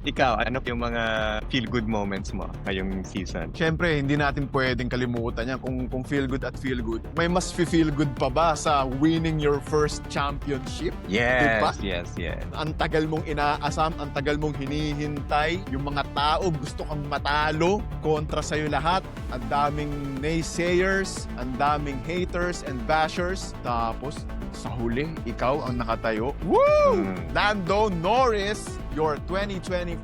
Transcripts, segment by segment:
Ikaw, ano yung mga feel-good moments mo ngayong season? Siyempre, hindi natin pwedeng kalimutan yan. Kung feel good at feel good, may mas feel good pa ba sa winning your first championship? Diba? Yes. Ang tagal mong inaasam, ang tagal mong hinihintay, yung mga tao gusto kang matalo kontra sa'yo lahat. Ang daming naysayers, ang daming haters and bashers. Tapos, sa huli, ikaw ang nakatayo. Woo! Lando Norris, your 2025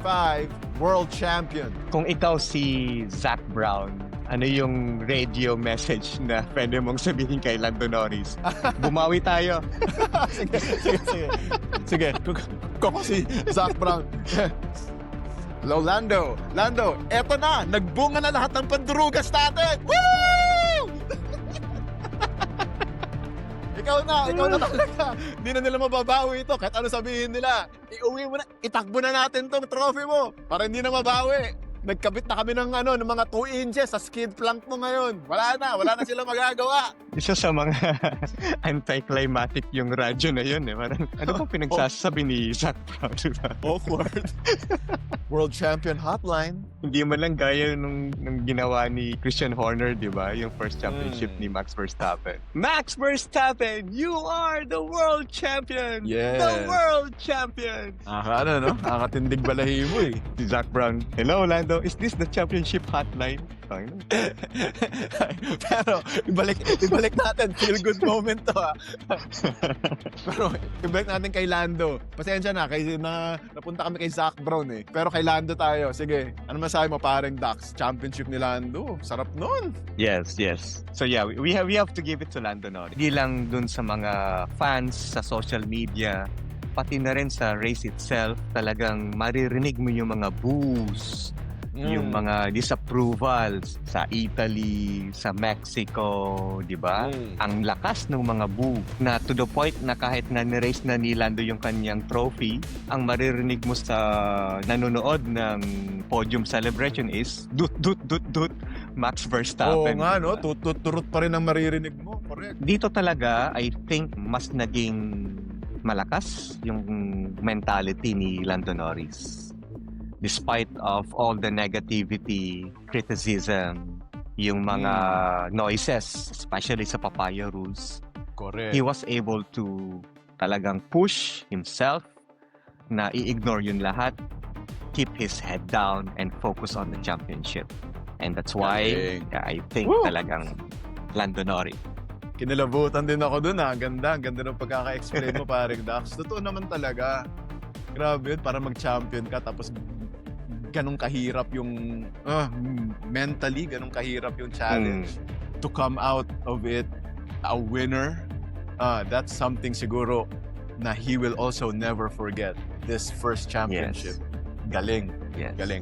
World Champion. Kung ikaw si Zac Brown, ano yung radio message na pwede mong sabihin kay Lando Norris? Bumawi tayo. Sige. Kung ako si Zac Brown. Hello, Lando. Lando, eto na. Nagbunga na lahat ng pandurugas natin. Woo! Ikaw na talaga. Hindi na nila mababawi ito. Kahit ano sabihin nila, iuwi mo na, itakbo na natin tong trophy mo para hindi na mabawi. Nagkabit na kami ng mga 2 inches sa skid plank mo ngayon. Wala na sila magagawa. Isa sa mga anticlimactic yung radyo na yun eh. Parang, ano ba pinagsasabi ni Zac Brown? Diba? Awkward. World Champion Hotline. Hindi man lang gaya nung ginawa ni Christian Horner, di ba? Yung first championship ni Max Verstappen. Max Verstappen, you are the world champion! Yes. The world champion! Nakakatindig balahibo eh. Si Zac Brown, hello Lando, is this the championship hotline? Pero ibalik natin, feel good moment to Pero ibalik natin kay Lando. Pasensya na, napunta kami kay Zac Brown eh. Pero kay Lando tayo. Sige, ano masabi mo paring Dax? Championship ni Lando. Sarap nun. Yes. So yeah, we have to give it to Lando Norris. Hindi lang dun sa mga fans sa social media, pati na rin sa race itself, talagang maririnig mo yung mga boos, yung mga disapprovals sa Italy, sa Mexico, di ba? Ang lakas ng mga boo na to the point na kahit na ni-race na ni Lando yung kanyang trophy, ang maririnig mo sa nanonood ng podium celebration is dut Max Verstappen. Oo nga, diba? Tutut-turut pa rin ang maririnig mo. Correct. Dito talaga, I think, mas naging malakas yung mentality ni Lando Norris. Despite of all the negativity, criticism, yung mga noises, especially sa papaya rules, Correct. he was able to talagang push himself na i-ignore yun lahat, keep his head down, and focus on the championship. And that's why I think talagang Lando Norris. Kinilabutan din ako dun Ganda ng pagkaka-explain mo paring Dax. Totoo naman talaga. Grabe yun, para mag-champion ka tapos ganun kahirap yung mentally, ganun kahirap yung challenge to come out of it a winner. That's something siguro na he will also never forget this first championship. Galing. Yes. Galing.